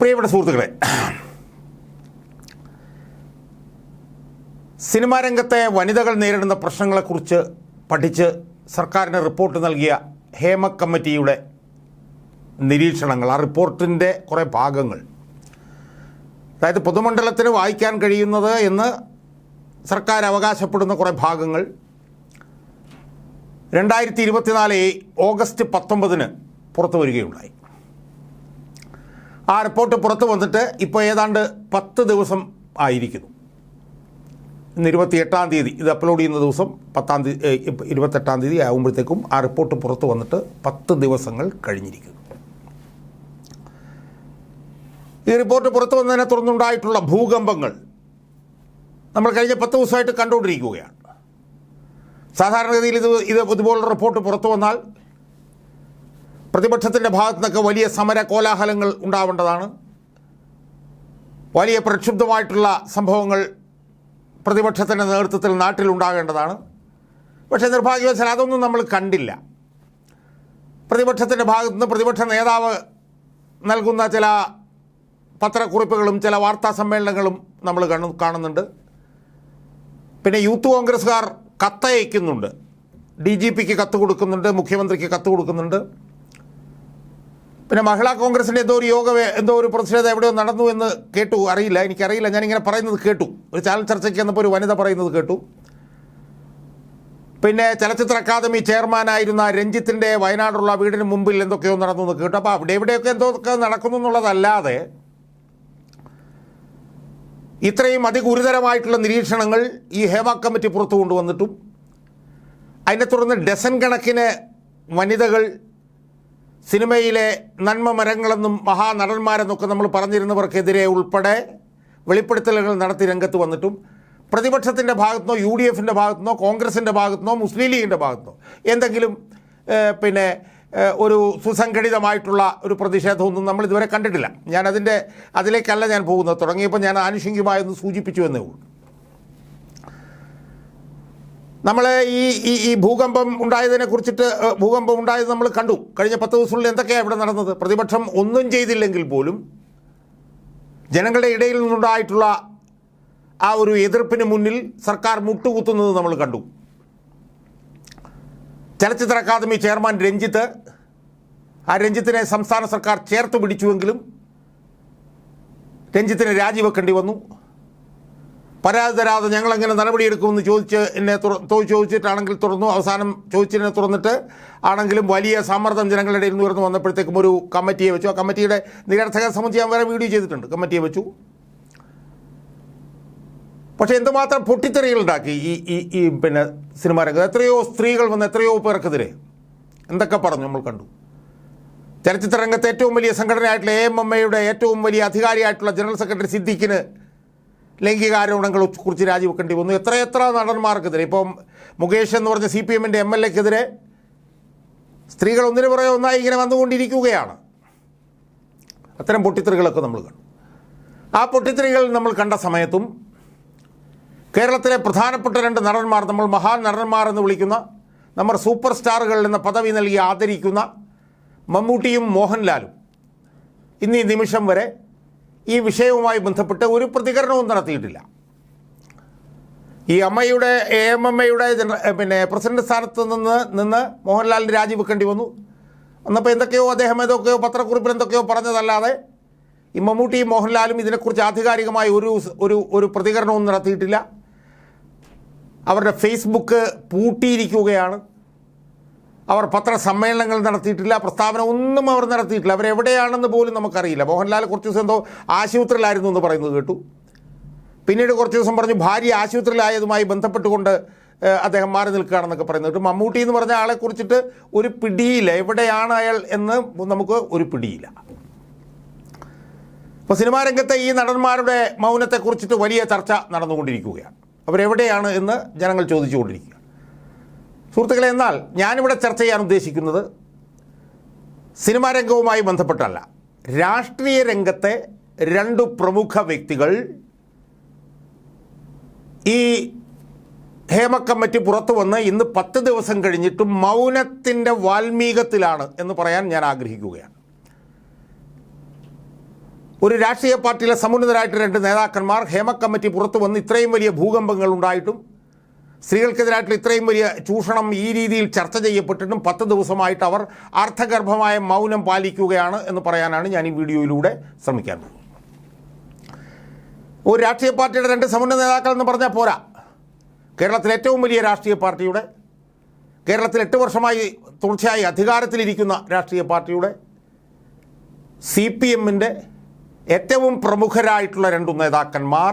പ്രിയപ്പെട്ട സുഹൃത്തുക്കളെ, സിനിമാ രംഗത്തെ വനിതകൾ നേരിടുന്ന പ്രശ്നങ്ങളെക്കുറിച്ച് പഠിച്ച് സർക്കാരിന് റിപ്പോർട്ട് നൽകിയ ഹേമ കമ്മിറ്റിയുടെ നിരീക്ഷണങ്ങൾ, ആ റിപ്പോർട്ടിൻ്റെ കുറേ ഭാഗങ്ങൾ, അതായത് പൊതുമണ്ഡലത്തിന് വായിക്കാൻ കഴിയുന്നത് എന്ന് സർക്കാർ അവകാശപ്പെടുന്ന കുറേ ഭാഗങ്ങൾ 2024 ഓഗസ്റ്റ് 19 പുറത്തു വരികയുണ്ടായി. ആ റിപ്പോർട്ട് പുറത്തു വന്നിട്ട് ഇപ്പോൾ ഏതാണ്ട് 10 ദിവസം ആയിരിക്കുന്നു. ഇന്ന് 28-ാം തീയതി, ഇത് അപ്ലോഡ് ചെയ്യുന്ന ദിവസം 28-ാം തീയതി ആകുമ്പോഴത്തേക്കും ആ റിപ്പോർട്ട് പുറത്തു വന്നിട്ട് 10 ദിവസങ്ങൾ കഴിഞ്ഞിരിക്കുന്നു. ഈ റിപ്പോർട്ട് പുറത്തു വന്നതിനെ തുടർന്നുണ്ടായിട്ടുള്ള ഭൂകമ്പങ്ങൾ നമ്മൾ കഴിഞ്ഞ 10 ദിവസമായിട്ട് കണ്ടുകൊണ്ടിരിക്കുകയാണ്. സാധാരണഗതിയിൽ ഇതുപോലുള്ള റിപ്പോർട്ട് പുറത്തു വന്നാൽ പ്രതിപക്ഷത്തിൻ്റെ ഭാഗത്തു നിന്നൊക്കെ വലിയ സമര കോലാഹലങ്ങൾ ഉണ്ടാവേണ്ടതാണ്. വലിയ പ്രക്ഷുബ്ധമായിട്ടുള്ള സംഭവങ്ങൾ പ്രതിപക്ഷത്തിൻ്റെ നേതൃത്വത്തിൽ നാട്ടിലുണ്ടാകേണ്ടതാണ്. പക്ഷേ നിർഭാഗ്യവശാൽ അതൊന്നും നമ്മൾ കണ്ടില്ല. പ്രതിപക്ഷത്തിൻ്റെ ഭാഗത്തുനിന്ന് പ്രതിപക്ഷ നേതാവ് നൽകുന്ന ചില പത്രക്കുറിപ്പുകളും ചില വാർത്താ സമ്മേളനങ്ങളും നമ്മൾ കാണുന്നുണ്ട്. പിന്നെ യൂത്ത് കോൺഗ്രസ്സുകാർ കത്തയക്കുന്നുണ്ട്, DGPക്ക് കത്ത് കൊടുക്കുന്നുണ്ട്, മുഖ്യമന്ത്രിക്ക് കത്ത് കൊടുക്കുന്നുണ്ട്. പിന്നെ മഹിളാ കോൺഗ്രസിൻ്റെ എന്തോ ഒരു പ്രതിഷേധം എവിടെയോ നടന്നു എന്ന് കേട്ടു. എനിക്കറിയില്ല, ഞാനിങ്ങനെ പറയുന്നത് കേട്ടു. ഒരു ചാനൽ ചർച്ചയ്ക്ക് വന്നപ്പോൾ ഒരു വനിത പറയുന്നത് കേട്ടു. പിന്നെ ചലച്ചിത്ര അക്കാദമി ചെയർമാനായിരുന്ന രഞ്ജിത്തിൻ്റെ വയനാടുള്ള വീടിന് മുമ്പിൽ എന്തൊക്കെയോ നടന്നു എന്ന് കേട്ടു. അപ്പോൾ എവിടെയൊക്കെ എന്തൊക്കെ നടക്കുന്നു എന്നുള്ളതല്ലാതെ ഇത്രയും അതിഗുരുതരമായിട്ടുള്ള നിരീക്ഷണങ്ങൾ ഈ ഹേമ കമ്മിറ്റി പുറത്തു കൊണ്ടുവന്നിട്ടും അതിനെ തുടർന്ന് ഡസൻ കണക്കിന് വനിതകൾ സിനിമയിലെ നന്മ മരങ്ങളെന്നും മഹാനടന്മാരെന്നൊക്കെ നമ്മൾ പറഞ്ഞിരുന്നവർക്കെതിരെ ഉൾപ്പെടെ വെളിപ്പെടുത്തലുകൾ നടത്തി രംഗത്ത് വന്നിട്ടും പ്രതിപക്ഷത്തിൻ്റെ ഭാഗത്തുനിന്നോ UDFൻ്റെ ഭാഗത്തുനിന്നോ കോൺഗ്രസിൻ്റെ ഭാഗത്തുനിന്നോ മുസ്ലിം ലീഗിൻ്റെ ഭാഗത്തുനിന്നോ എന്തെങ്കിലും ഒരു സുസംഘടിതമായിട്ടുള്ള ഒരു പ്രതിഷേധമൊന്നും നമ്മൾ ഇതുവരെ കണ്ടിട്ടില്ല. അതിലേക്കല്ല ഞാൻ പോകുന്നത്. തുടങ്ങിയപ്പോൾ ഞാൻ ആനുഷംഗികമായൊന്ന് സൂചിപ്പിച്ചു എന്നേ ഉള്ളൂ. നമ്മൾ ഈ ഭൂകമ്പം ഉണ്ടായത് നമ്മൾ കണ്ടു. കഴിഞ്ഞ 10 ദിവസത്തിനുള്ളിൽ എന്തൊക്കെയാണ് ഇവിടെ നടന്നത്? പ്രതിപക്ഷം ഒന്നും ചെയ്തില്ലെങ്കിൽ പോലും ജനങ്ങളുടെ ഇടയിൽ നിന്നുണ്ടായിട്ടുള്ള ആ ഒരു എതിർപ്പിന് മുന്നിൽ സർക്കാർ മുട്ടുകുത്തുന്നത് നമ്മൾ കണ്ടു. ചലച്ചിത്ര അക്കാദമി ചെയർമാൻ രഞ്ജിത്തിനെ സംസ്ഥാന സർക്കാർ ചേർത്ത് പിടിച്ചുവെങ്കിലും രഞ്ജിത്തിനെ രാജിവെക്കേണ്ടി വന്നു. പരാതി തരാതെ ഞങ്ങളെങ്ങനെ നടപടിയെടുക്കുമെന്ന് ചോദിച്ചിട്ടാണെങ്കിൽ തുറന്നു. അവസാനം ചോദിച്ചതിനെ തുറന്നിട്ട് ആണെങ്കിലും വലിയ സമ്മർദ്ദം ജനങ്ങളുടെ ഇടയിൽ നിന്ന് ഉയർന്നു വന്നപ്പോഴത്തേക്കും ഒരു കമ്മിറ്റിയെ വെച്ചു. ആ കമ്മിറ്റിയുടെ നിരർത്ഥകത സംബന്ധിച്ച് ഞാൻ വേറെ വീഡിയോ ചെയ്തിട്ടുണ്ട്. കമ്മിറ്റിയെ വെച്ചു. പക്ഷേ എന്തുമാത്രം പൊട്ടിത്തെറികളുണ്ടാക്കി ഈ സിനിമാ രംഗത്ത്. എത്രയോ സ്ത്രീകൾ വന്ന് എത്രയോ പേർക്കെതിരെ എന്തൊക്കെ പറഞ്ഞു നമ്മൾ കണ്ടു. ചലച്ചിത്ര രംഗത്തെ ഏറ്റവും വലിയ സംഘടനയായിട്ടുള്ള AMMയുടെ ഏറ്റവും വലിയ അധികാരിയായിട്ടുള്ള ജനറൽ സെക്രട്ടറി സിദ്ദീഖിന് ലൈംഗികാരോപണങ്ങളെ കുറിച്ച് രാജിവെക്കേണ്ടി വന്നു. എത്ര നടന്മാർക്കെതിരെ. ഇപ്പം മുകേഷ് എന്ന് പറഞ്ഞ CPMൻ്റെ MLAക്കെതിരെ സ്ത്രീകൾ ഒന്നിനു പുറകെ ഒന്നായി ഇങ്ങനെ വന്നുകൊണ്ടിരിക്കുകയാണ്. അത്തരം പൊട്ടിത്തെറികളൊക്കെ നമ്മൾ കണ്ടു. ആ പൊട്ടിത്തെറികൾ നമ്മൾ കണ്ട സമയത്തും കേരളത്തിലെ പ്രധാനപ്പെട്ട 2 നടന്മാർ, നമ്മൾ മഹാൻ നടന്മാർ എന്ന് വിളിക്കുന്ന, നമ്മൾ സൂപ്പർ സ്റ്റാറുകൾ എന്ന പദവി നൽകി ആദരിക്കുന്ന മമ്മൂട്ടിയും മോഹൻലാലും ഇന്ന് ഈ നിമിഷം വരെ ഈ വിഷയവുമായി ബന്ധപ്പെട്ട് ഒരു പ്രതികരണവും നടത്തിയിട്ടില്ല. ഈ AMMയുടെ പ്രസിഡന്റ് സ്ഥാനത്ത് നിന്ന് മോഹൻലാലിന് രാജിവെക്കേണ്ടി വന്നു. വന്നപ്പോൾ അദ്ദേഹം ഏതൊക്കെയോ പത്രക്കുറിപ്പിൽ എന്തൊക്കെയോ പറഞ്ഞതല്ലാതെ ഈ മമ്മൂട്ടിയും മോഹൻലാലും ഇതിനെക്കുറിച്ച് ആധികാരികമായി ഒരു പ്രതികരണവും നടത്തിയിട്ടില്ല. അവരുടെ ഫേസ്ബുക്ക് പൂട്ടിയിരിക്കുകയാണ്. അവർ പത്രസമ്മേളനങ്ങൾ നടത്തിയിട്ടില്ല, പ്രസ്താവന ഒന്നും അവർ നടത്തിയിട്ടില്ല. അവരെവിടെയാണെന്ന് പോലും നമുക്കറിയില്ല. മോഹൻലാൽ കുറച്ച് ദിവസം എന്തോ ആശുപത്രിയിലായിരുന്നു എന്ന് പറയുന്നത് കേട്ടു. പിന്നീട് കുറച്ച് ദിവസം പറഞ്ഞു ഭാര്യ ആശുപത്രിയിലായതുമായി ബന്ധപ്പെട്ടുകൊണ്ട് അദ്ദേഹം മാറി നിൽക്കുകയാണെന്നൊക്കെ പറയുന്നത് കേട്ടു. മമ്മൂട്ടി എന്ന് പറഞ്ഞ ആളെക്കുറിച്ചിട്ട് ഒരു പിടിയില്ല, എവിടെയാണ് അയാൾ എന്ന് നമുക്ക് ഒരു പിടിയില്ല. ഇപ്പോൾ സിനിമാ രംഗത്തെ ഈ നടന്മാരുടെ മൗനത്തെക്കുറിച്ചിട്ട് വലിയ ചർച്ച നടന്നുകൊണ്ടിരിക്കുകയാണ്. അവരെവിടെയാണ് എന്ന് ജനങ്ങൾ ചോദിച്ചുകൊണ്ടിരിക്കുക. സുഹൃത്തുക്കളെ, എന്നാൽ ഞാനിവിടെ ചർച്ച ചെയ്യാൻ ഉദ്ദേശിക്കുന്നത് സിനിമാ രംഗവുമായി ബന്ധപ്പെട്ടല്ല. രാഷ്ട്രീയ രംഗത്തെ 2 പ്രമുഖ വ്യക്തികൾ ഈ ഹേമ കമ്മിറ്റി പുറത്തു വന്ന് ഇന്ന് 10 ദിവസം കഴിഞ്ഞിട്ടും മൗനത്തിൻ്റെ വാൽമീകത്തിലാണ് എന്ന് പറയാൻ ഞാൻ ആഗ്രഹിക്കുകയാണ്. ഒരു രാഷ്ട്രീയ പാർട്ടിയിലെ സമുന്നതരായിട്ട് 2 നേതാക്കന്മാർ ഹേമ കമ്മിറ്റി പുറത്തു വന്ന് ഇത്രയും വലിയ ഭൂകമ്പങ്ങൾ ഉണ്ടായിട്ടും സ്ത്രീകൾക്കെതിരായിട്ടുള്ള ഇത്രയും വലിയ ചൂഷണം ഈ രീതിയിൽ ചർച്ച ചെയ്യപ്പെട്ടിട്ടും 10 ദിവസമായിട്ട് അവർ അർത്ഥഗർഭമായ മൗനം പാലിക്കുകയാണ് എന്ന് പറയാനാണ് ഞാൻ ഈ വീഡിയോയിലൂടെ ശ്രമിക്കാൻ പോകുന്നത്. ഒരു രാഷ്ട്രീയ പാർട്ടിയുടെ 2 സമുന്നത നേതാക്കൾ എന്ന് പറഞ്ഞാൽ പോരാ. കേരളത്തിലെ ഏറ്റവും വലിയ രാഷ്ട്രീയ പാർട്ടിയുടെ, കേരളത്തിൽ 8 വർഷമായി തുടർച്ചയായി അധികാരത്തിലിരിക്കുന്ന രാഷ്ട്രീയ പാർട്ടിയുടെ, CPMൻ്റെ ഏറ്റവും പ്രമുഖരായിട്ടുള്ള 2 നേതാക്കന്മാർ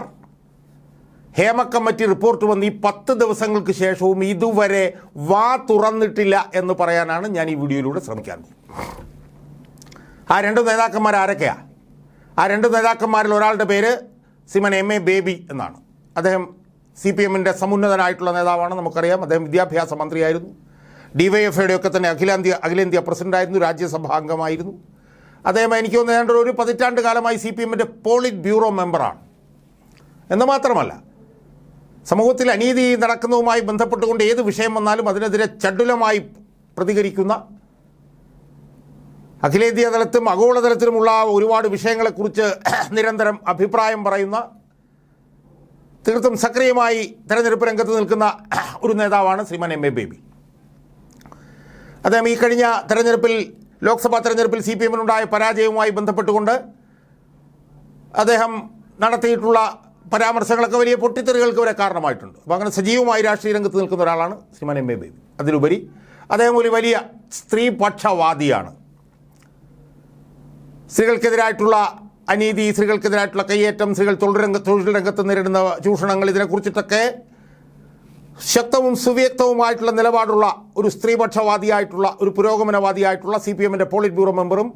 ഹേമ കമ്മിറ്റി റിപ്പോർട്ട് വന്ന് ഈ 10 ദിവസങ്ങൾക്ക് ശേഷവും ഇതുവരെ വാ തുറന്നിട്ടില്ല എന്ന് പറയാനാണ് ഞാൻ ഈ വീഡിയോയിലൂടെ ശ്രമിക്കാൻ പോകുന്നത്. ആ 2 നേതാക്കന്മാർ ആരൊക്കെയാണ്? ആ 2 നേതാക്കന്മാരിൽ ഒരാളുടെ പേര് ശ്രീമാൻ MA ബേബി എന്നാണ്. അദ്ദേഹം CPMൻ്റെ സമുന്നതനായിട്ടുള്ള നേതാവാണ്, നമുക്കറിയാം. അദ്ദേഹം വിദ്യാഭ്യാസ മന്ത്രിയായിരുന്നു, DYFIയുടെ ഒക്കെ തന്നെ അഖിലേന്ത്യാ പ്രസിഡൻ്റായിരുന്നു, രാജ്യസഭാംഗമായിരുന്നു. അദ്ദേഹം എനിക്ക് തോന്നുന്നത് ഒരു 10 പതിറ്റാണ്ട് കാലമായി CPMൻ്റെ പോളിറ്റ് ബ്യൂറോ മെമ്പറാണ്. എന്ന് മാത്രമല്ല, സമൂഹത്തിൽ അനീതി നടക്കുന്നതുമായി ബന്ധപ്പെട്ടുകൊണ്ട് ഏത് വിഷയം വന്നാലും അതിനെതിരെ ചടുലമായി പ്രതികരിക്കുന്ന, അഖിലേന്ത്യാ തലത്തിലും ആഗോളതലത്തിലുമുള്ള ഒരുപാട് വിഷയങ്ങളെക്കുറിച്ച് നിരന്തരം അഭിപ്രായം പറയുന്ന, തീർത്തും സക്രിയമായി തെരഞ്ഞെടുപ്പ് രംഗത്ത് നിൽക്കുന്ന ഒരു നേതാവാണ് ശ്രീമാൻ MA ബേബി. അദ്ദേഹം ഈ കഴിഞ്ഞ തെരഞ്ഞെടുപ്പിൽ, ലോക്സഭാ തെരഞ്ഞെടുപ്പിൽ CPMനുണ്ടായ പരാജയവുമായി ബന്ധപ്പെട്ടുകൊണ്ട് അദ്ദേഹം നടത്തിയിട്ടുള്ള പരാമർശങ്ങളൊക്കെ വലിയ പൊട്ടിത്തെറികൾക്ക് വരെ കാരണമായിട്ടുണ്ട്. അപ്പോൾ അങ്ങനെ സജീവമായി രാഷ്ട്രീയ രംഗത്ത് നിൽക്കുന്ന ഒരാളാണ് ശ്രീമാൻ MA ബേബി. അതിലുപരി അദ്ദേഹം ഒരു വലിയ സ്ത്രീപക്ഷവാദിയാണ്. സ്ത്രീകൾക്കെതിരായിട്ടുള്ള അനീതി, സ്ത്രീകൾക്കെതിരായിട്ടുള്ള കയ്യേറ്റം, സ്ത്രീകൾ തൊഴിൽ രംഗത്ത് നേരിടുന്ന ചൂഷണങ്ങൾ, ഇതിനെക്കുറിച്ചിട്ടൊക്കെ ശക്തവും സുവ്യക്തവുമായിട്ടുള്ള നിലപാടുള്ള ഒരു സ്ത്രീപക്ഷവാദിയായിട്ടുള്ള, ഒരു പുരോഗമനവാദിയായിട്ടുള്ള CPMൻ്റെ പോളിറ്റ് ബ്യൂറോ മെമ്പറും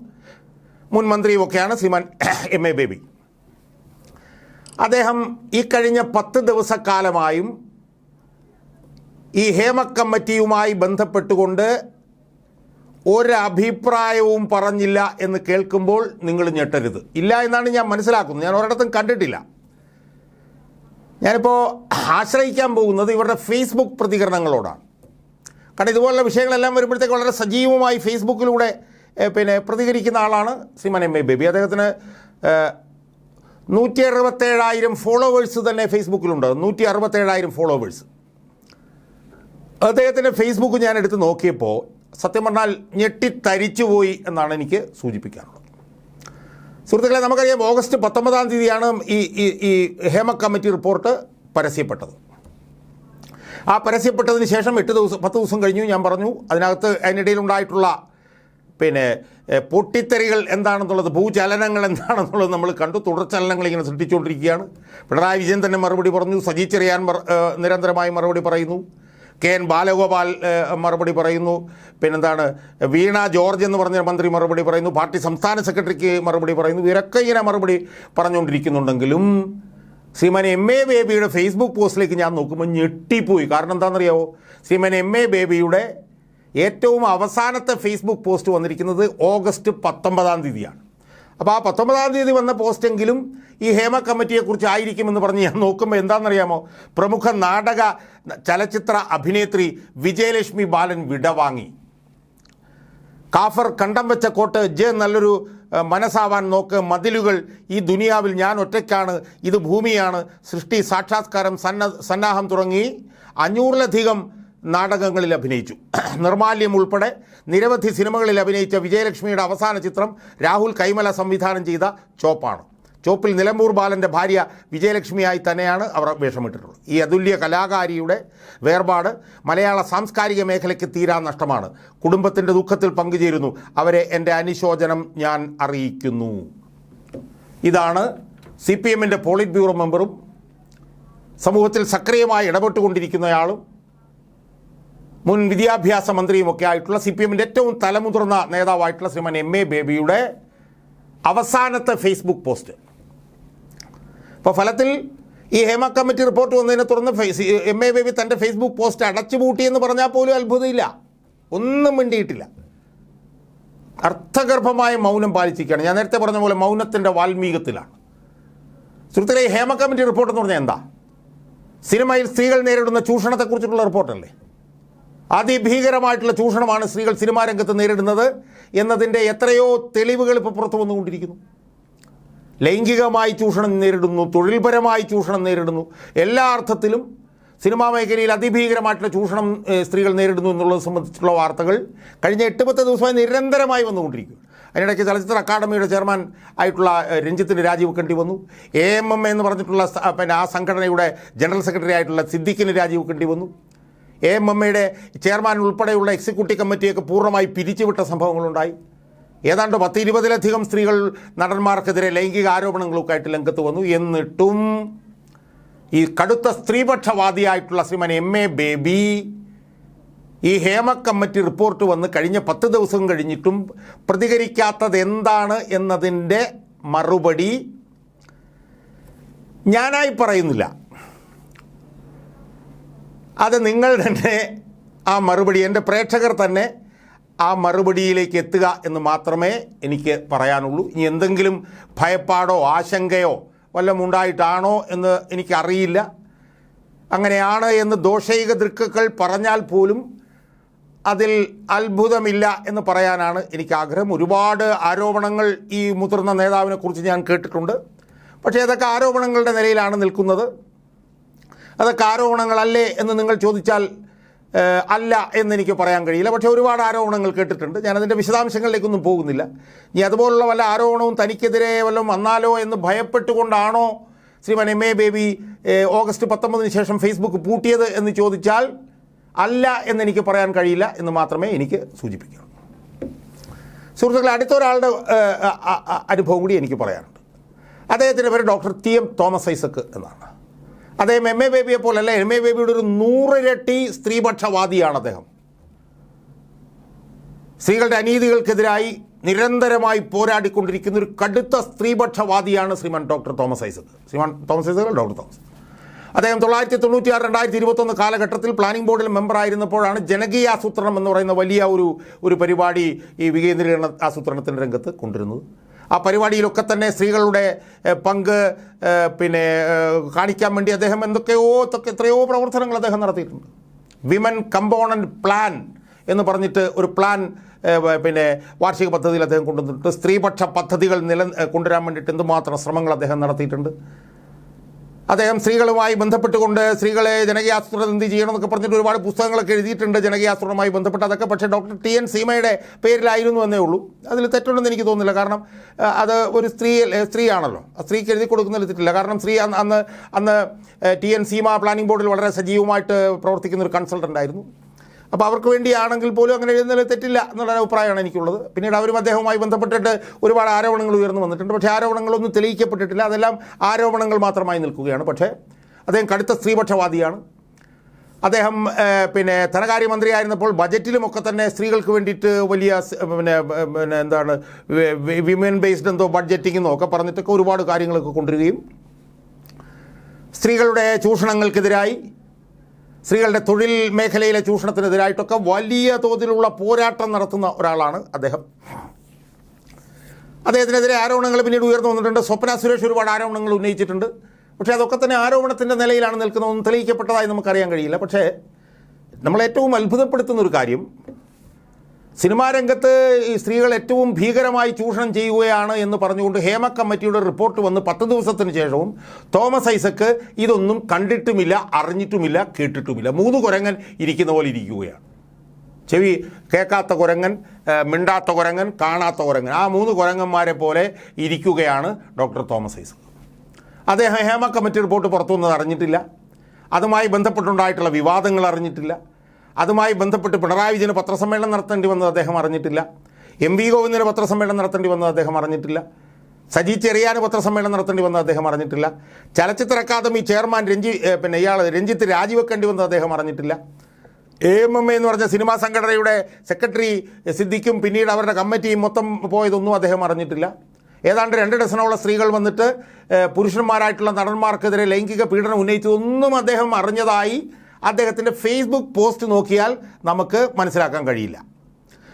മുൻ മന്ത്രിയുമൊക്കെയാണ് ശ്രീമാൻ MA ബേബി. അദ്ദേഹം ഈ കഴിഞ്ഞ 10 ദിവസക്കാലമായും ഈ ഹേമ കമ്മിറ്റിയുമായി ബന്ധപ്പെട്ടുകൊണ്ട് ഒരഭിപ്രായവും പറഞ്ഞില്ല എന്ന് കേൾക്കുമ്പോൾ നിങ്ങൾ ഞെട്ടരുത്. ഇല്ല എന്നാണ് ഞാൻ മനസ്സിലാക്കുന്നത്. ഞാൻ ഒരിടത്തും കണ്ടിട്ടില്ല. ഞാനിപ്പോൾ ആശ്രയിക്കാൻ പോകുന്നത് ഇവരുടെ ഫേസ്ബുക്ക് പ്രതികരണങ്ങളോടാണ്. കാരണം ഇതുപോലുള്ള വിഷയങ്ങളെല്ലാം വരുമ്പോഴത്തേക്ക് വളരെ സജീവമായി ഫേസ്ബുക്കിലൂടെ പ്രതികരിക്കുന്ന ആളാണ് ശ്രീമാൻ MA ബേബി. അദ്ദേഹത്തിന് 167,000 ഫോളോവേഴ്സ് തന്നെ ഫേസ്ബുക്കിലുണ്ട്. 167,000 ഫോളോവേഴ്സ്. അദ്ദേഹത്തിൻ്റെ ഫേസ്ബുക്ക് ഞാൻ എടുത്ത് നോക്കിയപ്പോൾ സത്യം പറഞ്ഞാൽ ഞെട്ടിത്തരിച്ചുപോയി എന്നാണ് എനിക്ക് സൂചിപ്പിക്കാനുള്ളത്. സുഹൃത്തുക്കളെ, നമുക്കറിയാം ഓഗസ്റ്റ് 19-ാം തീയതിയാണ് ഈ ഹേമ കമ്മിറ്റി റിപ്പോർട്ട് പരസ്യപ്പെട്ടത്. ആ പരസ്യപ്പെട്ടതിന് ശേഷം 10 ദിവസം കഴിഞ്ഞു. ഞാൻ പറഞ്ഞു അതിനകത്ത് അതിനിടയിലുണ്ടായിട്ടുള്ള പൊട്ടിത്തെറികൾ എന്താണെന്നുള്ളത്, ഭൂചലനങ്ങൾ എന്താണെന്നുള്ളത് നമ്മൾ കണ്ടു. തുടർചലനങ്ങൾ ഇങ്ങനെ സൃഷ്ടിച്ചുകൊണ്ടിരിക്കുകയാണ്. പിണറായി വിജയൻ തന്നെ മറുപടി പറഞ്ഞു, സജി ചെറിയാൻ നിരന്തരമായി മറുപടി പറയുന്നു, KN ബാലഗോപാൽ മറുപടി പറയുന്നു, വീണ ജോർജ് എന്ന് പറഞ്ഞ മന്ത്രി മറുപടി പറയുന്നു, പാർട്ടി സംസ്ഥാന സെക്രട്ടറിക്ക് മറുപടി പറയുന്നു. ഇവരൊക്കെ ഇങ്ങനെ മറുപടി പറഞ്ഞുകൊണ്ടിരിക്കുന്നുണ്ടെങ്കിലും ശ്രീമാൻ MA ബേബിയുടെ ഫേസ്ബുക്ക് പോസ്റ്റിലേക്ക് ഞാൻ നോക്കുമ്പോൾ ഞെട്ടിപ്പോയി. കാരണം എന്താണെന്നറിയാമോ? ശ്രീമാൻ MA ബേബിയുടെ ഏറ്റവും അവസാനത്തെ ഫേസ്ബുക്ക് പോസ്റ്റ് വന്നിരിക്കുന്നത് ഓഗസ്റ്റ് 19-ാം തീയതിയാണ്. അപ്പോൾ ആ 19-ാം തീയതി വന്ന പോസ്റ്റെങ്കിലും ഈ ഹേമ കമ്മിറ്റിയെക്കുറിച്ച് ആയിരിക്കുമെന്ന് പറഞ്ഞ് ഞാൻ നോക്കുമ്പോൾ എന്താണെന്നറിയാമോ? പ്രമുഖ നാടക ചലച്ചിത്ര അഭിനേത്രി വിജയലക്ഷ്മി ബാലൻ വിടവാങ്ങി. കാഫർ കണ്ടം വെച്ച കോട്ട്, നല്ലൊരു മനസ്സാവാൻ നോക്ക്, മതിലുകൾ, ഈ ദുനിയാവിൽ ഞാൻ ഒറ്റയ്ക്കാണ്, ഇത് ഭൂമിയാണ്, സൃഷ്ടി, സാക്ഷാത്കാരം, സന്നാഹം തുടങ്ങി 500-ലധികം നാടകങ്ങളിൽ അഭിനയിച്ചു. നിർമാല്യം ഉൾപ്പെടെ നിരവധി സിനിമകളിൽ അഭിനയിച്ച വിജയലക്ഷ്മിയുടെ അവസാന ചിത്രം രാഹുൽ കൈമല സംവിധാനം ചെയ്ത ചോപ്പാണ്. ചോപ്പിൽ നിലമ്പൂർ ബാലൻ്റെ ഭാര്യ വിജയലക്ഷ്മിയായി തന്നെയാണ് അവർ വേഷമിട്ടിട്ടുള്ളത്. ഈ അതുല്യ കലാകാരിയുടെ വേർപാട് മലയാള സാംസ്കാരിക മേഖലയ്ക്ക് തീരാ നഷ്ടമാണ്. കുടുംബത്തിൻ്റെ ദുഃഖത്തിൽ പങ്കുചേരുന്നു. അവരെ എൻ്റെ അനുശോചനം ഞാൻ അറിയിക്കുന്നു. ഇതാണ് CPMൻ്റെ പോളിറ്റ് ബ്യൂറോ മെമ്പറും സമൂഹത്തിൽ സക്രിയമായി ഇടപെട്ടുകൊണ്ടിരിക്കുന്നയാളും മുൻ വിദ്യാഭ്യാസ മന്ത്രിയുമൊക്കെ ആയിട്ടുള്ള CPMൻ്റെ ഏറ്റവും തലമുതിർന്ന നേതാവായിട്ടുള്ള ശ്രീമാൻ MA ബേബിയുടെ അവസാനത്തെ ഫേസ്ബുക്ക് പോസ്റ്റ്. അപ്പോൾ ഫലത്തിൽ ഈ ഹേമ കമ്മിറ്റി റിപ്പോർട്ട് വന്നതിനെ തുടർന്ന് MA ബേബി തൻ്റെ ഫേസ്ബുക്ക് പോസ്റ്റ് അടച്ചുപൂട്ടിയെന്ന് പറഞ്ഞാൽ പോലും അത്ഭുതമില്ല. ഒന്നും മിണ്ടിയിട്ടില്ല. അർത്ഥഗർഭമായ മൗനം പാലിച്ചിരിക്കുകയാണ്. ഞാൻ നേരത്തെ പറഞ്ഞ പോലെ മൗനത്തിൻ്റെ വാൽമീകത്തിലാണ്. സുഹൃത്തുക്കളെ, ഈ ഹേമ കമ്മിറ്റി റിപ്പോർട്ട് എന്ന് പറഞ്ഞാൽ എന്താ? സിനിമയിൽ സ്ത്രീകൾ നേരിടുന്ന ചൂഷണത്തെക്കുറിച്ചിട്ടുള്ള റിപ്പോർട്ടല്ലേ? അതിഭീകരമായിട്ടുള്ള ചൂഷണമാണ് സ്ത്രീകൾ സിനിമാ രംഗത്ത് നേരിടുന്നത് എന്നതിൻ്റെ എത്രയോ തെളിവുകൾ ഇപ്പോൾ പുറത്തു വന്നുകൊണ്ടിരിക്കുന്നു. ലൈംഗികമായി ചൂഷണം നേരിടുന്നു, തൊഴിൽപരമായി ചൂഷണം നേരിടുന്നു, എല്ലാ അർത്ഥത്തിലും സിനിമാ മേഖലയിൽ അതിഭീകരമായിട്ടുള്ള ചൂഷണം സ്ത്രീകൾ നേരിടുന്നു എന്നുള്ളത് സംബന്ധിച്ചുള്ള വാർത്തകൾ കഴിഞ്ഞ 8-10 ദിവസമായി നിരന്തരമായി വന്നുകൊണ്ടിരിക്കുന്നു. അതിനിടയ്ക്ക് ചലച്ചിത്ര അക്കാദമിയുടെ ചെയർമാൻ ആയിട്ടുള്ള രഞ്ജിത്തിന് രാജിവെക്കേണ്ടി വന്നു. AMM എന്ന് പറഞ്ഞിട്ടുള്ള ആ സംഘടനയുടെ ജനറൽ സെക്രട്ടറി ആയിട്ടുള്ള സിദ്ദിഖിന് രാജിവെക്കേണ്ടി വന്നു. AMMയുടെ ചെയർമാൻ ഉൾപ്പെടെയുള്ള എക്സിക്യൂട്ടീവ് കമ്മിറ്റിയൊക്കെ പൂർണ്ണമായി പിരിച്ചുവിട്ട സംഭവങ്ങളുണ്ടായി. ഏതാണ്ട് 10-20ലധികം സ്ത്രീകൾ നടന്മാർക്കെതിരെ ലൈംഗിക ആരോപണങ്ങളൊക്കെ ആയിട്ട് രംഗത്ത് വന്നു. എന്നിട്ടും ഈ കടുത്ത സ്ത്രീപക്ഷവാദിയായിട്ടുള്ള ശ്രീമാൻ MA ബേബി ഈ ഹേമ കമ്മിറ്റി റിപ്പോർട്ട് വന്ന് കഴിഞ്ഞ 10 ദിവസം കഴിഞ്ഞിട്ടും പ്രതികരിക്കാത്തത് എന്താണ് എന്നതിൻ്റെ മറുപടി ഞാനായി പറയുന്നില്ല. അത് നിങ്ങൾ തന്നെ ആ മറുപടി, എൻ്റെ പ്രേക്ഷകർ തന്നെ ആ മറുപടിയിലേക്ക് എത്തുക എന്ന് മാത്രമേ എനിക്ക് പറയാനുള്ളൂ. ഇനി എന്തെങ്കിലും ഭയപ്പാടോ ആശങ്കയോ വല്ലതും ഉണ്ടായിട്ടാണോ എന്ന് എനിക്കറിയില്ല. അങ്ങനെയാണ് എന്ന് ദോഷൈക ദൃക്കുകൾ പറഞ്ഞാൽ പോലും അതിൽ അത്ഭുതമില്ല എന്ന് പറയാനാണ് എനിക്ക് ആഗ്രഹം. ഒരുപാട് ആരോപണങ്ങൾ ഈ മുതിർന്ന നേതാവിനെക്കുറിച്ച് ഞാൻ കേട്ടിട്ടുണ്ട്. പക്ഷേ അതൊക്കെ ആരോപണങ്ങളുടെ നിലയിലാണ് നിൽക്കുന്നത്. അതൊക്കെ ആരോപണങ്ങളല്ലേ എന്ന് നിങ്ങൾ ചോദിച്ചാൽ അല്ല എന്നെനിക്ക് പറയാൻ കഴിയില്ല. പക്ഷേ ഒരുപാട് ആരോപണങ്ങൾ കേട്ടിട്ടുണ്ട്. ഞാനതിൻ്റെ വിശദാംശങ്ങളിലേക്കൊന്നും പോകുന്നില്ല. ഇനി അതുപോലുള്ള വല്ല ആരോപണവും തനിക്കെതിരെ വല്ലതും വന്നാലോ എന്ന് ഭയപ്പെട്ടുകൊണ്ടാണോ ശ്രീമാൻ MA ബേബി ഓഗസ്റ്റ് 19 ശേഷം ഫേസ്ബുക്ക് പൂട്ടിയത് എന്ന് ചോദിച്ചാൽ അല്ല എന്നെനിക്ക് പറയാൻ കഴിയില്ല എന്ന് മാത്രമേ എനിക്ക് സൂചിപ്പിക്കൂ. സുഹൃത്തുക്കളെ, അടുത്തൊരാളുടെ അനുഭവം കൂടി എനിക്ക് പറയാനുണ്ട്. അദ്ദേഹത്തിൻ്റെ പേര് ഡോക്ടർ TM തോമസ് ഐസക് എന്നാണ്. അദ്ദേഹം MA ബേബിയെ പോലല്ല, MA ബേബിയുടെ ഒരു 100 ഇരട്ടി സ്ത്രീപക്ഷവാദിയാണ് അദ്ദേഹം. സ്ത്രീകളുടെ അനീതികൾക്കെതിരായി നിരന്തരമായി പോരാടിക്കൊണ്ടിരിക്കുന്ന ഒരു കടുത്ത സ്ത്രീപക്ഷവാദിയാണ് ശ്രീമാൻ ഡോക്ടർ തോമസ് ഐസക്. ഡോക്ടർ തോമസ് അദ്ദേഹം 1996-2021 കാലഘട്ടത്തിൽ പ്ലാനിംഗ് ബോർഡിൽ മെമ്പറായിരുന്നപ്പോഴാണ് ജനകീയ ആസൂത്രണം എന്ന് പറയുന്ന വലിയ ഒരു പരിപാടി ഈ വികേന്ദ്രീകരണ ആസൂത്രണത്തിൻ്റെ രംഗത്ത് കൊണ്ടുവരുന്നത്. ആ പരിപാടിയിലൊക്കെ തന്നെ സ്ത്രീകളുടെ പങ്ക് കാണിക്കാൻ വേണ്ടി അദ്ദേഹം എത്രയോ പ്രവർത്തനങ്ങൾ അദ്ദേഹം നടത്തിയിട്ടുണ്ട്. വിമൻ കമ്പോണൻറ്റ് പ്ലാൻ എന്ന് പറഞ്ഞിട്ട് ഒരു പ്ലാൻ വാർഷിക പദ്ധതിയിൽ അദ്ദേഹം കൊണ്ടുവന്നിട്ടുണ്ട്. സ്ത്രീപക്ഷ പദ്ധതികൾ കൊണ്ടുവരാൻ വേണ്ടിയിട്ട് എന്തുമാത്രം ശ്രമങ്ങൾ അദ്ദേഹം നടത്തിയിട്ടുണ്ട്. അദ്ദേഹം സ്ത്രീകളുമായി ബന്ധപ്പെട്ടുകൊണ്ട് സ്ത്രീകളെ ജനകീയാസൂത്രണം എന്ത് ചെയ്യണമെന്നൊക്കെ പറഞ്ഞിട്ട് ഒരുപാട് പുസ്തകങ്ങളൊക്കെ എഴുതിയിട്ടുണ്ട് ജനകീയാസൂത്രണവുമായി ബന്ധപ്പെട്ട്. അതൊക്കെ പക്ഷേ ഡോക്ടർ TN സീമയുടെ പേരിലായിരുന്നു എന്നേ ഉള്ളൂ. അതിൽ തെറ്റുണ്ടെന്ന് എനിക്ക് തോന്നുന്നില്ല. കാരണം അത് ഒരു സ്ത്രീയാണല്ലോ. ആ സ്ത്രീക്ക് എഴുതി കൊടുക്കുന്നതിൽ തെറ്റില്ല. കാരണം സ്ത്രീ അന്ന് TN സീമ പ്ലാനിംഗ് ബോർഡിൽ വളരെ സജീവമായിട്ട് പ്രവർത്തിക്കുന്ന ഒരു കൺസൾട്ടൻ്റ് ആയിരുന്നു. അപ്പോൾ അവർക്ക് വേണ്ടിയാണെങ്കിൽ പോലും അങ്ങനെ എഴുതുന്നതിൽ തെറ്റില്ല എന്നുള്ള അഭിപ്രായമാണ് എനിക്കുള്ളത്. പിന്നീട് അവരും അദ്ദേഹവുമായി ബന്ധപ്പെട്ടിട്ട് ഒരുപാട് ആരോപണങ്ങൾ ഉയർന്നു വന്നിട്ടുണ്ട്. പക്ഷേ ആരോപണങ്ങളൊന്നും തെളിയിക്കപ്പെട്ടിട്ടില്ല. അതെല്ലാം ആരോപണങ്ങൾ മാത്രമായി നിൽക്കുകയാണ്. പക്ഷേ അദ്ദേഹം കടുത്ത സ്ത്രീപക്ഷവാദിയാണ്. അദ്ദേഹം ധനകാര്യമന്ത്രിയായിരുന്നപ്പോൾ ബജറ്റിലുമൊക്കെ തന്നെ സ്ത്രീകൾക്ക് വേണ്ടിയിട്ട് വലിയ എന്താണ് വിമൻ ബേസ്ഡ് എന്തോ ബഡ്ജറ്റിംഗ് എന്നൊക്കെ പറഞ്ഞിട്ടൊക്കെ ഒരുപാട് കാര്യങ്ങളൊക്കെ കൊണ്ടുവരികയും സ്ത്രീകളുടെ ചൂഷണങ്ങൾക്കെതിരായി, സ്ത്രീകളുടെ തൊഴിൽ മേഖലയിലെ ചൂഷണത്തിനെതിരായിട്ടൊക്കെ വലിയ തോതിലുള്ള പോരാട്ടം നടത്തുന്ന ഒരാളാണ് അദ്ദേഹം. അദ്ദേഹത്തിനെതിരെ ആരോപണങ്ങൾ പിന്നീട് ഉയർന്നു വന്നിട്ടുണ്ട്. സ്വപ്ന സുരേഷ് ഒരുപാട് ആരോപണങ്ങൾ ഉന്നയിച്ചിട്ടുണ്ട്. പക്ഷേ അതൊക്കെ തന്നെ ആരോപണത്തിൻ്റെ നിലയിലാണ് നിൽക്കുന്നതൊന്നും തെളിയിക്കപ്പെട്ടതായി നമുക്കറിയാൻ കഴിയില്ല. പക്ഷേ നമ്മളേറ്റവും അത്ഭുതപ്പെടുത്തുന്ന ഒരു കാര്യം, സിനിമാ രംഗത്ത് ഈ സ്ത്രീകൾ ഏറ്റവും ഭീകരമായി ചൂഷണം ചെയ്യുകയാണ് എന്ന് പറഞ്ഞുകൊണ്ട് ഹേമ കമ്മിറ്റിയുടെ റിപ്പോർട്ട് വന്ന് 10 ദിവസത്തിന് ശേഷവും തോമസ് ഐസക്ക് ഇതൊന്നും കണ്ടിട്ടുമില്ല, അറിഞ്ഞിട്ടുമില്ല, കേട്ടിട്ടുമില്ല. 3 കുരങ്ങൻ ഇരിക്കുന്ന പോലെ ഇരിക്കുകയാണ്. ചെവി കേൾക്കാത്ത കുരങ്ങൻ, മിണ്ടാത്ത കുരങ്ങൻ, കാണാത്ത കുരങ്ങൻ, ആ 3 കുരങ്ങന്മാരെ പോലെ ഇരിക്കുകയാണ് ഡോക്ടർ തോമസ് ഐസക്. അദ്ദേഹം ഹേമ കമ്മിറ്റി റിപ്പോർട്ട് പുറത്തു വന്നത് അറിഞ്ഞിട്ടില്ല. അതുമായി ബന്ധപ്പെട്ടുണ്ടായിട്ടുള്ള വിവാദങ്ങൾ അറിഞ്ഞിട്ടില്ല. അതുമായി ബന്ധപ്പെട്ട് പിണറായി വിജയന് പത്രസമ്മേളനം നടത്തേണ്ടി വന്നത് അദ്ദേഹം അറിഞ്ഞിട്ടില്ല. MV ഗോവിന്ദന് പത്രസമ്മേളനം നടത്തേണ്ടി വന്നത് അദ്ദേഹം അറിഞ്ഞിട്ടില്ല. സജി ചെറിയാന് പത്രസമ്മേളനം നടത്തേണ്ടി വന്നത് അദ്ദേഹം അറിഞ്ഞിട്ടില്ല. ചലച്ചിത്ര അക്കാദമി ചെയർമാൻ രഞ്ജിത്ത് രാജിവെക്കേണ്ടി വന്നത് അദ്ദേഹം അറിഞ്ഞിട്ടില്ല. AMM എന്ന് പറഞ്ഞ സിനിമാ സംഘടനയുടെ സെക്രട്ടറി സിദ്ദിഖും പിന്നീട് അവരുടെ കമ്മിറ്റിയും മൊത്തം പോയതൊന്നും അദ്ദേഹം അറിഞ്ഞിട്ടില്ല. ഏതാണ്ട് 2 ഡസനോളം സ്ത്രീകൾ വന്നിട്ട് പുരുഷന്മാരായിട്ടുള്ള നടന്മാർക്കെതിരെ ലൈംഗിക പീഡനം ഉന്നയിച്ചതൊന്നും അദ്ദേഹം അറിഞ്ഞതായി അദ്ദേഹത്തിൻ്റെ ഫേസ്ബുക്ക് പോസ്റ്റ് നോക്കിയാൽ നമുക്ക് മനസ്സിലാക്കാൻ കഴിയില്ല.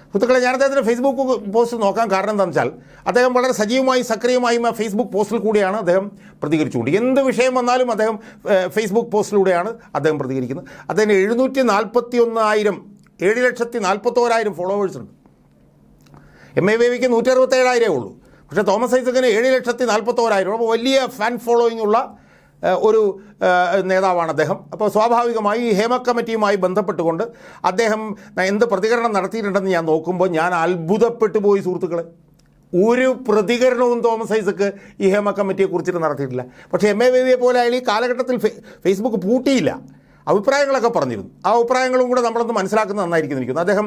സുഹൃത്തുക്കളെ, ഞാൻ അദ്ദേഹത്തിൻ്റെ ഫേസ്ബുക്ക് പോസ്റ്റ് നോക്കാൻ കാരണം എന്താണെന്ന് വെച്ചാൽ അദ്ദേഹം വളരെ സജീവമായും സക്രിയമായും ആ ഫേസ്ബുക്ക് പോസ്റ്റിൽ കൂടിയാണ് അദ്ദേഹം പ്രതികരിച്ചുകൊണ്ട്. എന്ത് വിഷയം വന്നാലും അദ്ദേഹം ഫേസ്ബുക്ക് പോസ്റ്റിലൂടെയാണ് അദ്ദേഹം പ്രതികരിക്കുന്നത്. അദ്ദേഹത്തിന് 741,000 ഫോളോവേഴ്സുണ്ട്. MA ബേബിക്ക് 167,000 ഉള്ളൂ. പക്ഷേ തോമസ് ഐസക്കിന് 7,41,000 രൂപ, വലിയ ഫാൻ ഫോളോയിങ് ഉള്ള ഒരു നേതാവാണ് അദ്ദേഹം. അപ്പോൾ സ്വാഭാവികമായി ഈ ഹേമ കമ്മിറ്റിയുമായി ബന്ധപ്പെട്ടുകൊണ്ട് അദ്ദേഹം എന്ത് പ്രതികരണം നടത്തിയിട്ടുണ്ടെന്ന് ഞാൻ നോക്കുമ്പോൾ ഞാൻ അത്ഭുതപ്പെട്ടു പോയി സുഹൃത്തുക്കളെ. ഒരു പ്രതികരണവും തോമസ് ഐസക്ക് ഈ ഹേമ കമ്മിറ്റിയെ കുറിച്ചിട്ട് നടത്തിയിട്ടില്ല. പക്ഷേ എം എ ബേബിയെ പോലെ അയാൾ ഈ കാലഘട്ടത്തിൽ ഫേസ്ബുക്ക് പൂട്ടിയില്ല, അഭിപ്രായങ്ങളൊക്കെ പറഞ്ഞിരുന്നു. ആ അഭിപ്രായങ്ങളും കൂടെ നമ്മളൊന്ന് മനസ്സിലാക്കുന്നത് നന്നായിരിക്കുന്നു. അദ്ദേഹം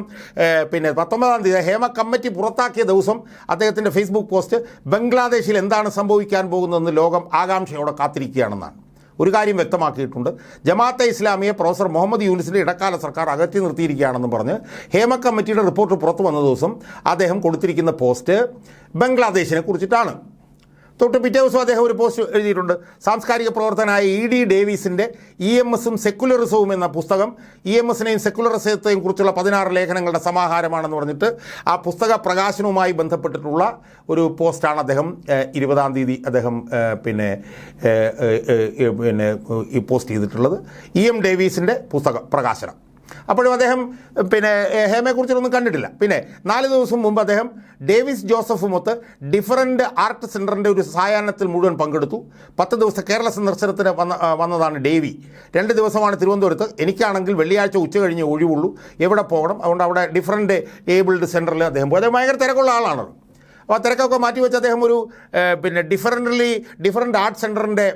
19-ാം തീയതി ഹേമ കമ്മിറ്റി പുറത്താക്കിയ ദിവസം അദ്ദേഹത്തിൻ്റെ ഫേസ്ബുക്ക് പോസ്റ്റ് ബംഗ്ലാദേശിൽ എന്താണ് സംഭവിക്കാൻ പോകുന്നതെന്ന് ലോകം ആകാംക്ഷയോടെ കാത്തിരിക്കുകയാണെന്നാണ്. ഒരു കാര്യം വ്യക്തമാക്കിയിട്ടുണ്ട്. ജമാഅത്തെ ഇസ്ലാമിയെ പ്രൊഫസർ മുഹമ്മദ് യൂനിസിൻ്റെ ഇടക്കാല സർക്കാർ അകറ്റി നിർത്തിയിരിക്കുകയാണെന്ന് പറഞ്ഞ് ഹേമ കമ്മിറ്റിയുടെ റിപ്പോർട്ട് പുറത്തു വന്ന ദിവസം അദ്ദേഹം കൊടുത്തിരിക്കുന്ന പോസ്റ്റ് ബംഗ്ലാദേശിനെ കുറിച്ചിട്ടാണ്. തൊട്ട് പിറ്റേ ദിവസം അദ്ദേഹം ഒരു പോസ്റ്റ് എഴുതിയിട്ടുണ്ട്. സാംസ്കാരിക പ്രവർത്തകനായ E.D. ഡേവിസിൻ്റെ EMSഉം സെക്കുലറിസവും എന്ന പുസ്തകം EMSനെയും സെക്കുലറിസത്തെയും കുറിച്ചുള്ള 16 ലേഖനങ്ങളുടെ സമാഹാരമാണെന്ന് പറഞ്ഞിട്ട് ആ പുസ്തക പ്രകാശനവുമായി ബന്ധപ്പെട്ടിട്ടുള്ള ഒരു പോസ്റ്റാണ് അദ്ദേഹം 20-ാം തീയതി അദ്ദേഹം ഈ പോസ്റ്റ് ചെയ്തിട്ടുള്ളത്. E.M. ഡേവിസിൻ്റെ പുസ്തക പ്രകാശനം. അപ്പോഴും അദ്ദേഹം ഹേമയെക്കുറിച്ചൊന്നും കണ്ടിട്ടില്ല. 4 ദിവസം മുമ്പ് അദ്ദേഹം ഡേവിസ് ജോസഫുമൊത്ത് ഡിഫറൻറ്റ് ആർട്ട് സെൻറ്ററിൻ്റെ ഒരു സായാഹ്നത്തിൽ മുഴുവൻ പങ്കെടുത്തു. 10 ദിവസത്തെ കേരള സന്ദർശനത്തിന് വന്നതാണ് ഡേവി. 2 ദിവസമാണ് തിരുവനന്തപുരത്ത്. എനിക്കാണെങ്കിൽ വെള്ളിയാഴ്ച ഉച്ച കഴിഞ്ഞ് ഒഴിവുള്ളൂ, എവിടെ പോകണം, അതുകൊണ്ട് അവിടെ ഡിഫറൻറ്റ് ഏബിൾഡ് സെൻറ്ററിൽ അദ്ദേഹം പോയി. അദ്ദേഹം ഭയങ്കര തിരക്കുള്ള ആളാണ്. അപ്പോൾ ആ തിരക്കൊക്കെ മാറ്റിവെച്ച് അദ്ദേഹം ഒരു ഡിഫറൻറ്റ് ആർട്ട് സെൻറ്ററിൻ്റെ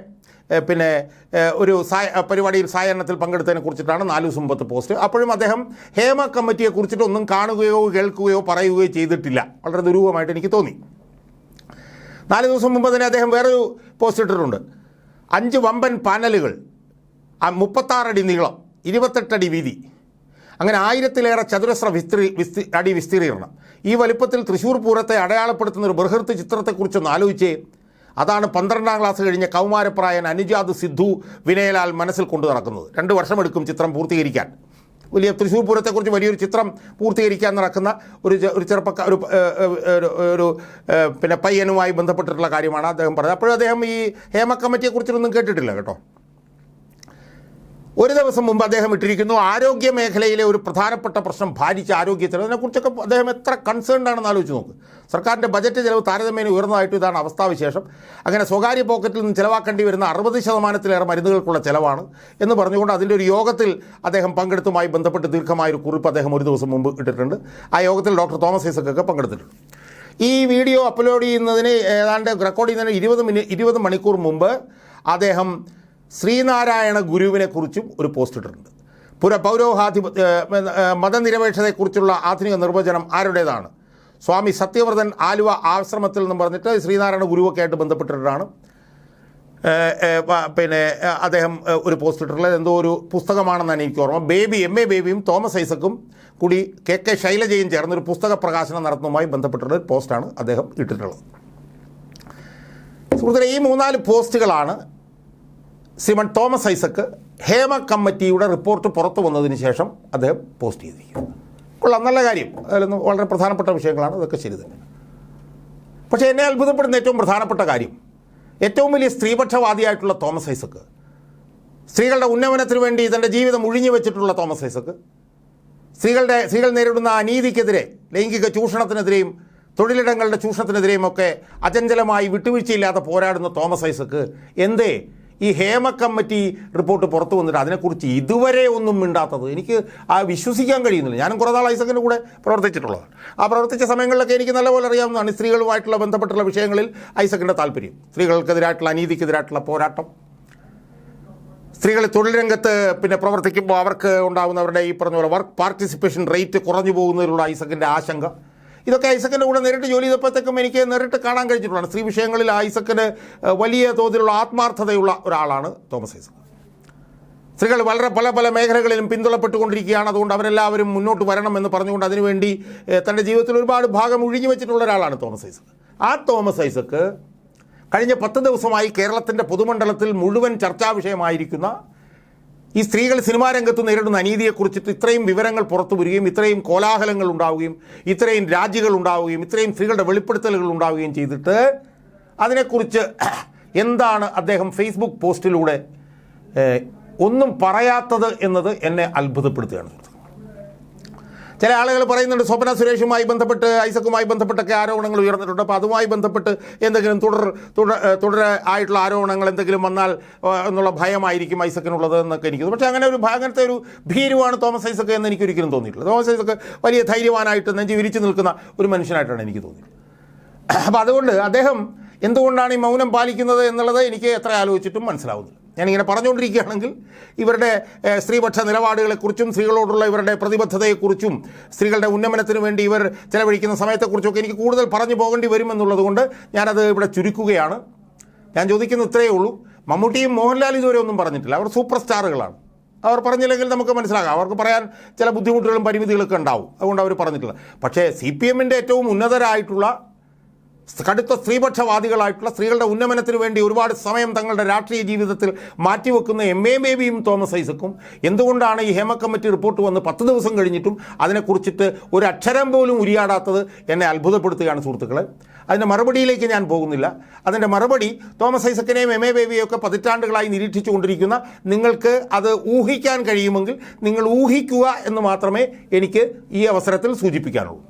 ഒരു പരിപാടിയിൽ സായാഹ്നത്തിൽ പങ്കെടുത്തതിനെ കുറിച്ചിട്ടാണ് 4 ദിവസം മുമ്പത്തെ പോസ്റ്റ്. അപ്പോഴും അദ്ദേഹം ഹേമ കമ്മിറ്റിയെ കുറിച്ചിട്ടൊന്നും കാണുകയോ കേൾക്കുകയോ പറയുകയോ ചെയ്തിട്ടില്ല. വളരെ ദുരൂഹമായിട്ട് എനിക്ക് തോന്നി. 4 ദിവസം മുമ്പ് തന്നെ അദ്ദേഹം വേറൊരു പോസ്റ്റ് ഇട്ടിട്ടുണ്ട്. 5 വമ്പൻ പാനലുകൾ, 36 അടി നീളം, 28 അടി വീതി, അങ്ങനെ 1000-ലേറെ ചതുരശ്ര അടി വിസ്തീർണം. ഈ വലിപ്പത്തിൽ തൃശ്ശൂർ പൂരത്തെ അടയാളപ്പെടുത്തുന്ന ഒരു ബൃഹത്ത് ചിത്രത്തെക്കുറിച്ചൊന്ന് ആലോചിച്ചേ. അതാണ് 12ാം ക്ലാസ് കഴിഞ്ഞ കൗമാരപ്രായൻ അനുജാത് സിദ്ധു വിനയലാൽ മനസ്സിൽ കൊണ്ടു നടക്കുന്നത്. 2 വർഷമെടുക്കും ചിത്രം പൂർത്തീകരിക്കാൻ. വലിയ തൃശ്ശൂർ പൂരത്തെക്കുറിച്ച് വലിയൊരു ചിത്രം പൂർത്തീകരിക്കാൻ നടക്കുന്ന ഒരു ചെറുപ്പക്കാർ ഒരു പയ്യനുമായി ബന്ധപ്പെട്ടിട്ടുള്ള കാര്യമാണ് അദ്ദേഹം പറഞ്ഞത്. അപ്പോഴും അദ്ദേഹം ഈ ഹേമ കമ്മിറ്റിയെക്കുറിച്ചൊന്നും കേട്ടിട്ടില്ല കേട്ടോ. ഒരു ദിവസം മുമ്പ് അദ്ദേഹം ഇട്ടിരിക്കുന്നു, ആരോഗ്യ മേഖലയിലെ ഒരു പ്രധാനപ്പെട്ട പ്രശ്നം ഭാരിച്ച ആരോഗ്യത്തിൽ. അതിനെക്കുറിച്ചൊക്കെ അദ്ദേഹം എത്ര കൺസേൺഡ് ആണെന്ന് ആലോചിച്ച് നോക്ക്. സർക്കാരിൻ്റെ ബജറ്റ് ചിലവ് താരതമ്യേന ഉയർന്നതായിട്ടും ഇതാണ് അവസ്ഥാവിശേഷം. അങ്ങനെ സ്വകാര്യ പോക്കറ്റിൽ നിന്ന് ചിലവാക്കേണ്ടി വരുന്ന 60%-ലേറെ മരുന്നുകൾക്കുള്ള ചിലവാണ് എന്ന് പറഞ്ഞുകൊണ്ട് അതിൻ്റെ ഒരു യോഗത്തിൽ അദ്ദേഹം പങ്കെടുത്തുമായി ബന്ധപ്പെട്ട് ദീർഘമായൊരു കുറിപ്പ് അദ്ദേഹം ഒരു ദിവസം മുമ്പ് ഇട്ടിട്ടുണ്ട്. ആ യോഗത്തിൽ ഡോക്ടർ തോമസ് ഐസക്കൊക്കെ പങ്കെടുത്തിട്ടുണ്ട്. ഈ വീഡിയോ അപ്ലോഡ് ചെയ്യുന്നതിന് ഏതാണ്ട് റെക്കോർഡ് ചെയ്യുന്നതിന് 20 മണിക്കൂർ മുമ്പ് അദ്ദേഹം ശ്രീനാരായണ ഗുരുവിനെ കുറിച്ചും ഒരു പോസ്റ്റ് ഇട്ടിട്ടുണ്ട്. മതനിരപേക്ഷതയെക്കുറിച്ചുള്ള ആധുനിക നിർവചനം ആരുടേതാണ്? സ്വാമി സത്യവ്രതൻ ആലുവ ആശ്രമത്തിൽ നിന്നും പറഞ്ഞിട്ട് ശ്രീനാരായണ ഗുരുവൊക്കെ ആയിട്ട് ബന്ധപ്പെട്ടിട്ടാണ് അദ്ദേഹം ഒരു പോസ്റ്റ് ഇട്ടിട്ടുള്ളത്. എന്തോ ഒരു പുസ്തകമാണെന്നാണ് എനിക്ക് ഓർമ്മ. MA ബേബിയും തോമസ് ഐസക്കും കൂടി KK ശൈലജയും ചേർന്നൊരു പുസ്തക പ്രകാശനം നടത്തുന്നതുമായി ബന്ധപ്പെട്ടുള്ള ഒരു പോസ്റ്റാണ് അദ്ദേഹം ഇട്ടിട്ടുള്ളത്. സുഹൃത്തുക്കളെ, ഈ 3-4 പോസ്റ്റുകളാണ് ശ്രീമൻ തോമസ് ഐസക്ക് ഹേമ കമ്മിറ്റിയുടെ റിപ്പോർട്ട് പുറത്തു വന്നതിന് ശേഷം അദ്ദേഹം പോസ്റ്റ് ചെയ്തിരിക്കുന്നത്. കൊള്ളാം, നല്ല കാര്യം. അതിലൊന്നും വളരെ പ്രധാനപ്പെട്ട വിഷയങ്ങളാണ്, അതൊക്കെ ശരി തന്നെ. പക്ഷേ എന്നെ അത്ഭുതപ്പെടുന്ന ഏറ്റവും പ്രധാനപ്പെട്ട കാര്യം, ഏറ്റവും വലിയ സ്ത്രീപക്ഷവാദിയായിട്ടുള്ള തോമസ് ഐസക്ക്, സ്ത്രീകളുടെ ഉന്നമനത്തിന് വേണ്ടി തൻ്റെ ജീവിതം ഒഴിഞ്ഞു വെച്ചിട്ടുള്ള തോമസ് ഐസക്ക്, സ്ത്രീകൾ നേരിടുന്ന അനീതിക്കെതിരെ, ലൈംഗിക ചൂഷണത്തിനെതിരെയും തൊഴിലിടങ്ങളുടെ ചൂഷണത്തിനെതിരെയും ഒക്കെ അചഞ്ചലമായി വിട്ടുവീഴ്ചയില്ലാതെ പോരാടുന്ന തോമസ് ഐസക്ക് എന്തേ ഈ ഹേമ കമ്മിറ്റി റിപ്പോർട്ട് പുറത്തു വന്നിട്ട് അതിനെക്കുറിച്ച് ഇതുവരെ ഒന്നും മിണ്ടാത്തത്? എനിക്ക് വിശ്വസിക്കാൻ കഴിയുന്നില്ല. ഞാനും കുറേ നാൾ ഐസക്കിൻ്റെ കൂടെ പ്രവർത്തിച്ചിട്ടുള്ളതാണ്. ആ പ്രവർത്തിച്ച സമയങ്ങളിലൊക്കെ എനിക്ക് നല്ലപോലെ അറിയാവുന്നതാണ് സ്ത്രീകളുമായിട്ടുള്ള ബന്ധപ്പെട്ടുള്ള വിഷയങ്ങളിൽ ഐസക്കിൻ്റെ താല്പര്യം. സ്ത്രീകൾക്കെതിരായിട്ടുള്ള അനീതിക്കെതിരായിട്ടുള്ള പോരാട്ടം, സ്ത്രീകൾ തൊഴിൽ രംഗത്ത് പ്രവർത്തിക്കുമ്പോൾ അവർക്ക് ഉണ്ടാകുന്നവരുടെ ഈ പറഞ്ഞ പോലെ വർക്ക് പാർട്ടിസിപ്പേഷൻ റേറ്റ് കുറഞ്ഞു പോകുന്നതിലുള്ള ഐസക്കിൻ്റെ ആശങ്ക, ഇതൊക്കെ ഐസക്കിൻ്റെ കൂടെ നേരിട്ട് ജോലി ചെയ്തപ്പോഴത്തേക്കും എനിക്ക് നേരിട്ട് കാണാൻ കഴിഞ്ഞിട്ടുള്ളതാണ്. സ്ത്രീ വിഷയങ്ങളിൽ ഐസക്കിന് വലിയ തോതിലുള്ള ആത്മാർത്ഥതയുള്ള ഒരാളാണ് തോമസ് ഐസക്ക്. സ്ത്രീകൾ വളരെ പല മേഖലകളിലും പിന്തുണപ്പെട്ടുകൊണ്ടിരിക്കുകയാണ്. അതുകൊണ്ട് അവരെല്ലാവരും മുന്നോട്ട് വരണം എന്ന് പറഞ്ഞുകൊണ്ട് അതിനുവേണ്ടി തൻ്റെ ജീവിതത്തിൽ ഒരുപാട് ഭാഗം ഒഴിഞ്ഞു വെച്ചിട്ടുള്ള ഒരാളാണ് തോമസ് ഐസക്ക്. ആ തോമസ് ഐസക്ക് കഴിഞ്ഞ 10 ദിവസമായി കേരളത്തിൻ്റെ പൊതുമണ്ഡലത്തിൽ മുഴുവൻ ചർച്ചാ വിഷയമായിരിക്കുന്ന ഈ സ്ത്രീകൾ സിനിമാ രംഗത്ത് നേരിടുന്ന അനീതിയെക്കുറിച്ചിട്ട് ഇത്രയും വിവരങ്ങൾ പുറത്തു വരികയും ഇത്രയും കോലാഹലങ്ങൾ ഉണ്ടാവുകയും ഇത്രയും രാജികൾ ഉണ്ടാവുകയും ഇത്രയും സ്ത്രീകളുടെ വെളിപ്പെടുത്തലുകൾ ഉണ്ടാവുകയും ചെയ്തിട്ട് അതിനെക്കുറിച്ച് എന്താണ് അദ്ദേഹം ഫേസ്ബുക്ക് പോസ്റ്റിലൂടെ ഒന്നും പറയാത്തത് എന്നത് എന്നെ അത്ഭുതപ്പെടുത്തുകയാണ്. ചില ആളുകൾ പറയുന്നുണ്ട് സ്വപ്ന സുരേഷുമായി ബന്ധപ്പെട്ട് ഐസക്കുമായി ബന്ധപ്പെട്ടൊക്കെ ആരോപണങ്ങൾ ഉയർന്നിട്ടുണ്ട്. അപ്പോൾ അതുമായി ബന്ധപ്പെട്ട് എന്തെങ്കിലും തുടർ ആയിട്ടുള്ള ആരോപണങ്ങൾ എന്തെങ്കിലും വന്നാൽ എന്നുള്ള ഭയമായിരിക്കും ഐസക്കിനുള്ളത് എന്നൊക്കെ എനിക്ക് തോന്നുന്നു. പക്ഷേ അങ്ങനത്തെ ഒരു ഭീരുവാണ് തോമസ് ഐസക്ക് എന്ന് എനിക്ക് ഒരിക്കലും തോന്നിയിട്ടില്ല. തോമസ് ഐസക്ക് വലിയ ധൈര്യവാനായിട്ട് നെഞ്ചി വിരിച്ചു നിൽക്കുന്ന ഒരു മനുഷ്യനായിട്ടാണ് എനിക്ക് തോന്നിയിട്ടുള്ളത്. അപ്പോൾ അതുകൊണ്ട് അദ്ദേഹം എന്തുകൊണ്ടാണ് ഈ മൗനം പാലിക്കുന്നത് എന്നുള്ളത് എനിക്ക് എത്ര ആലോചിച്ചിട്ടും മനസ്സിലാവുന്നില്ല. ഞാനിങ്ങനെ പറഞ്ഞുകൊണ്ടിരിക്കുകയാണെങ്കിൽ ഇവരുടെ സ്ത്രീപക്ഷ നിലപാടുകളെക്കുറിച്ചും സ്ത്രീകളോടുള്ള ഇവരുടെ പ്രതിബദ്ധതയെക്കുറിച്ചും സ്ത്രീകളുടെ ഉന്നമനത്തിന് വേണ്ടി ഇവർ ചെലവഴിക്കുന്ന സമയത്തെക്കുറിച്ചൊക്കെ എനിക്ക് കൂടുതൽ പറഞ്ഞു പോകേണ്ടി വരുമെന്നുള്ളത് കൊണ്ട് ഞാനത് ഇവിടെ ചുരുക്കുകയാണ്. ഞാൻ ചോദിക്കുന്നത് ഇത്രയേ ഉള്ളൂ. മമ്മൂട്ടിയും മോഹൻലാലും ഇതുവരെ ഒന്നും പറഞ്ഞിട്ടില്ല. അവർ സൂപ്പർ സ്റ്റാറുകളാണ്. അവർ പറഞ്ഞില്ലെങ്കിൽ നമുക്ക് മനസ്സിലാക്കാം. അവർക്ക് പറയാൻ ചില ബുദ്ധിമുട്ടുകളും പരിമിതികളൊക്കെ ഉണ്ടാവും. അതുകൊണ്ട് അവർ പറഞ്ഞിട്ടില്ല. പക്ഷേ CPM-ൻ്റെ ഏറ്റവും ഉന്നതരായിട്ടുള്ള കടുത്ത സ്ത്രീപക്ഷവാദികളായിട്ടുള്ള സ്ത്രീകളുടെ ഉന്നമനത്തിന് വേണ്ടി ഒരുപാട് സമയം തങ്ങളുടെ രാഷ്ട്രീയ ജീവിതത്തിൽ മാറ്റിവെക്കുന്ന MA ബേബിയും തോമസ് ഐസക്കും എന്തുകൊണ്ടാണ് ഈ ഹേമ കമ്മിറ്റി റിപ്പോർട്ട് വന്ന് 10 ദിവസം കഴിഞ്ഞിട്ടും അതിനെക്കുറിച്ചിട്ട് ഒരു അക്ഷരം പോലും ഉരിയാടാത്തത് എന്നെ അത്ഭുതപ്പെടുത്തുകയാണ് സുഹൃത്തുക്കളെ. അതിൻ്റെ മറുപടിയിലേക്ക് ഞാൻ പോകുന്നില്ല. അതിൻ്റെ മറുപടി തോമസ് ഐസക്കിനെയും MA ബേബിയൊക്കെ പതിറ്റാണ്ടുകളായി നിരീക്ഷിച്ചു കൊണ്ടിരിക്കുന്ന നിങ്ങൾക്ക് അത് ഊഹിക്കാൻ കഴിയുമെങ്കിൽ നിങ്ങൾ ഊഹിക്കുക എന്ന് മാത്രമേ എനിക്ക് ഈ അവസരത്തിൽ സൂചിപ്പിക്കാനുള്ളൂ.